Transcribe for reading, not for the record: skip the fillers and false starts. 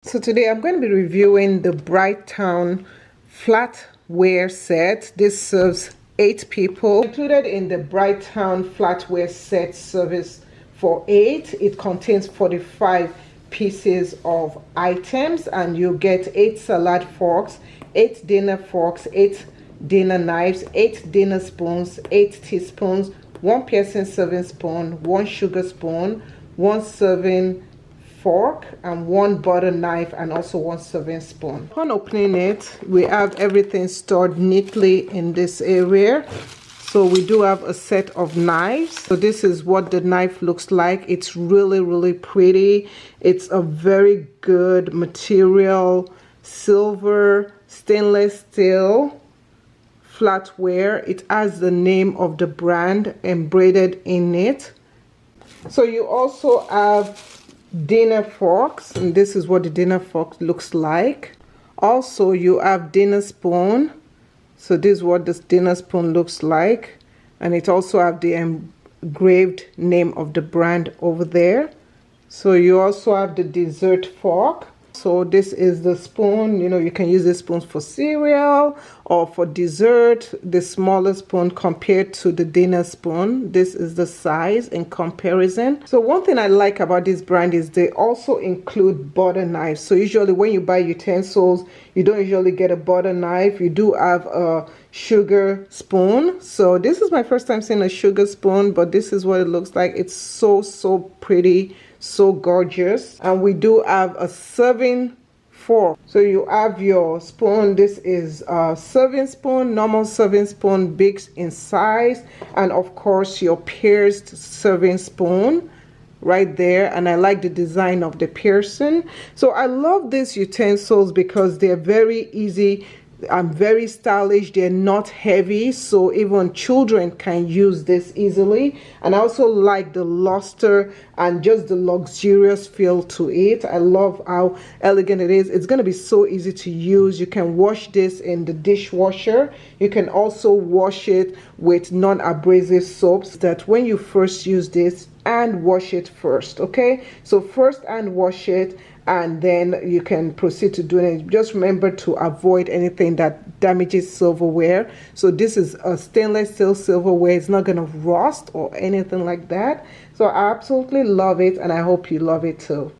So today I'm going to be reviewing the Brightown flatware set. This serves 8 people. Included in the Brightown flatware set service for 8, it contains 45 pieces of items, and you get 8 salad forks, 8 dinner forks, 8 dinner knives, 8 dinner spoons, 8 teaspoons, 1 piercing serving spoon, 1 sugar spoon, 1 serving fork, and 1 butter knife, and also 1 serving spoon. Upon opening it, we have everything stored neatly in this area. So we do have a set of knives. So this is what the knife looks like. It's really pretty. It's a very good material, silver, stainless steel flatware. It has the name of the brand embroidered in it. So you also have dinner forks, and this is what the dinner fork looks like. Also, you have dinner spoon. So this is what this dinner spoon looks like, and it also have the engraved name of the brand over there. So you also have the dessert fork. So this is the spoon. You can use this spoon for cereal or for dessert. The smaller spoon compared to the dinner spoon. This is the size in comparison. So one thing I like about this brand is they also include butter knives. So usually when you buy utensils, you don't usually get a butter knife. You do have a sugar spoon. So this is my first time seeing a sugar spoon, but this is what it looks like. It's so pretty, so gorgeous. And we do have a serving fork. So you have your spoon. This is a serving spoon, normal serving spoon, big in size, and of course your pierced serving spoon right there. And I like the design of the piercing. So I love these utensils because they're very easy and very stylish. They're not heavy, so even children can use this easily. And I also like the luster and just the luxurious feel to it. I love how elegant it is. It's going to be so easy to use. You can wash this in the dishwasher. You can also wash it with non-abrasive soaps that when you first use this, and wash it first. Okay, so first and wash it, and then you can proceed to doing it. Just remember to avoid anything that damages silverware. So this is a stainless steel silverware. It's not going to rust or anything like that. So I absolutely love it, and I hope you love it too.